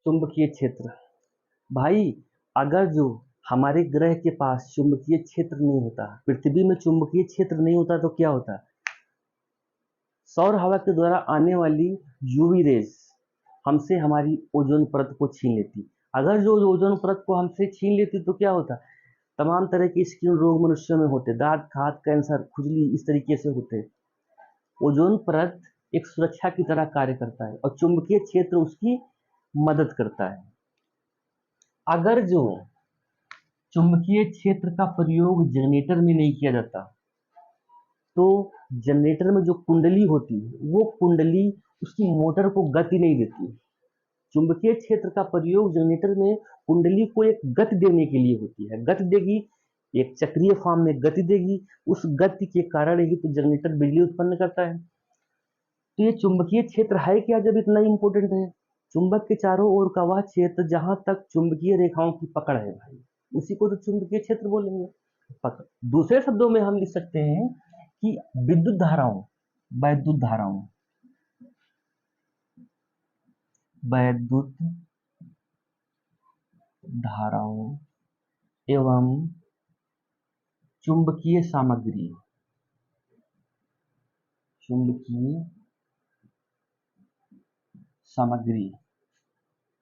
चुंबकीय क्षेत्र। भाई, अगर जो हमारे ग्रह के पास चुंबकीय क्षेत्र नहीं होता, पृथ्वी में चुंबकीय क्षेत्र नहीं होता तो क्या होता? सौर हवा के द्वारा आने वाली यूवी रेज हमसे हमारी ओजोन परत को छीन लेती। अगर जो ओजोन परत को हमसे छीन लेती तो क्या होता? तमाम तरह के स्किन रोग मनुष्यों में होते, दांत खात, कैंसर, खुजली, इस तरीके से होते। ओजोन परत एक सुरक्षा की तरह कार्य करता है और चुंबकीय क्षेत्र उसकी मदद करता है। अगर जो चुंबकीय क्षेत्र का प्रयोग जनरेटर में नहीं किया जाता तो जनरेटर में जो कुंडली होती है वो कुंडली उसकी मोटर को गति नहीं देती। चुंबकीय क्षेत्र का प्रयोग जनरेटर में कुंडली को एक गति देने के लिए होती है। गति देगी, एक चक्रीय फॉर्म में गति देगी, उस गति के कारण ही तो जनरेटर बिजली उत्पन्न करता है। तो ये चुंबकीय क्षेत्र है क्या जब इतना इंपॉर्टेंट है? चुंबक के चारों ओर का वह क्षेत्र जहां तक चुंबकीय रेखाओं की पकड़ है भाई, उसी को तो चुंबकीय क्षेत्र बोलेंगे। पकड़, दूसरे शब्दों में हम लिख सकते हैं कि विद्युत धाराओं वैद्युत धाराओं वैद्युत धाराओं एवं चुंबकीय सामग्री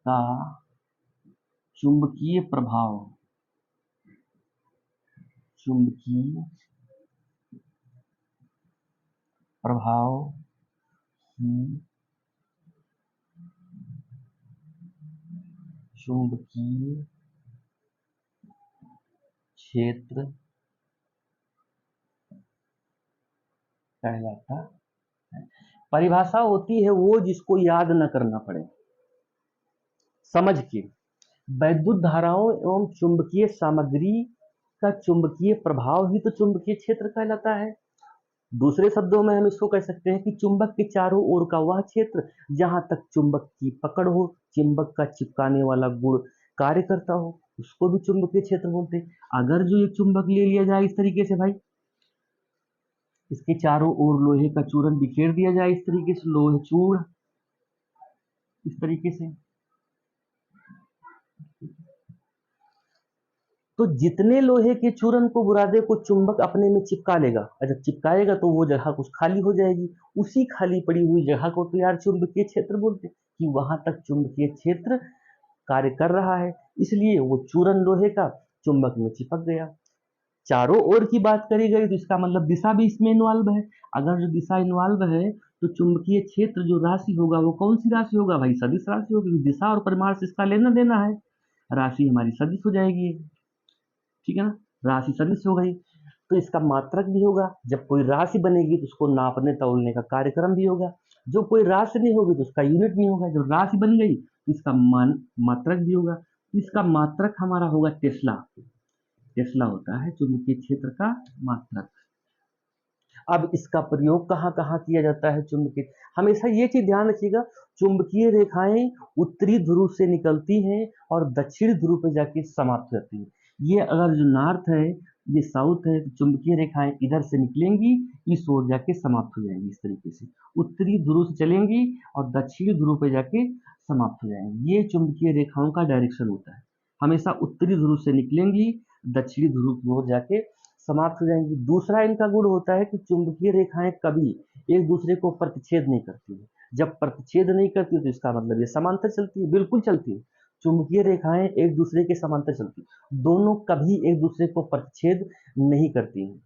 का चुंबकीय प्रभाव ही चुंबकीय क्षेत्र कहलाता है। परिभाषा होती है वो जिसको याद न करना पड़े, समझ के। वैद्युत धाराओं एवं चुंबकीय सामग्री का चुंबकीय प्रभाव ही तो चुंबकीय क्षेत्र कहलाता है। दूसरे शब्दों में हम इसको कह सकते हैं कि चुंबक के चारों ओर का वह क्षेत्र जहां तक चुंबक की पकड़ हो, चुंबक का चिपकाने वाला गुण कार्य करता हो, उसको भी चुंबकीय क्षेत्र बोलते हैं। अगर जो ये चुंबक ले लिया जाए इस तरीके से भाई, इसके चारों ओर लोहे का चूर्ण बिखेर दिया जाए इस तरीके से, लोहे चूर्ण इस तरीके से, तो जितने लोहे के चूर्ण को बुरादे को चुंबक अपने में चिपका लेगा, और जब चिपकाएगा तो वो जगह कुछ खाली हो जाएगी। उसी खाली पड़ी हुई जगह को तो यार चुंबकीय क्षेत्र बोलते हैं, कि वहां तक चुंबकीय क्षेत्र कार्य कर रहा है, इसलिए वो चूर्ण लोहे का चुंबक में चिपक गया। चारों ओर की बात करी गई तो इसका मतलब दिशा भी इसमें इन्वॉल्व है। अगर जो दिशा इन्वॉल्व है तो चुंबकीय क्षेत्र जो राशि होगा वो कौन सी राशि होगा भाई? सदिश राशि होगी। दिशा और परिमाण से इसका लेना देना है, राशि हमारी सदिश हो जाएगी, ठीक है ना। राशि सदिश हो गई तो इसका मात्रक भी होगा। जब कोई राशि बनेगी तो उसको नापने तौलने का कार्यक्रम भी होगा। जो कोई राशि नहीं होगी तो उसका यूनिट नहीं होगा। जो राशि बन गई तो इसका मात्रक भी होगा। इसका मात्रक हमारा होगा टेस्ला। टेस्ला होता है चुंबकीय क्षेत्र का मात्रक। अब इसका प्रयोग कहाँ कहाँ किया जाता है चुंबकीय? हमेशा ये चीज ध्यान रखिएगा, चुंबकीय रेखाएं उत्तरी ध्रुव से निकलती हैं और दक्षिणी ध्रुव पे जाके समाप्त होती हैं। ये अगर जो नॉर्थ है, ये साउथ है, तो चुंबकीय रेखाएं इधर से निकलेंगी, इस ओर जाके समाप्त हो जाएंगी। इस तरीके से उत्तरी ध्रुव से चलेंगी और दक्षिणी ध्रुव पे जाके समाप्त हो जाएंगी। ये चुंबकीय रेखाओं का डायरेक्शन होता है। हमेशा उत्तरी ध्रुव से निकलेंगी, दक्षिणी ध्रुव की ओर जाके समाप्त हो जाएंगी। दूसरा इनका गुण होता है कि चुंबकीय रेखाएं कभी एक दूसरे को प्रतिच्छेद नहीं करती है। जब प्रतिच्छेद नहीं करती तो इसका मतलब ये समांतर चलती है, बिल्कुल चलती है। चुंबकीय रेखाएं एक दूसरे के समांतर चलती है, दोनों कभी एक दूसरे को प्रतिच्छेद नहीं करती हैं।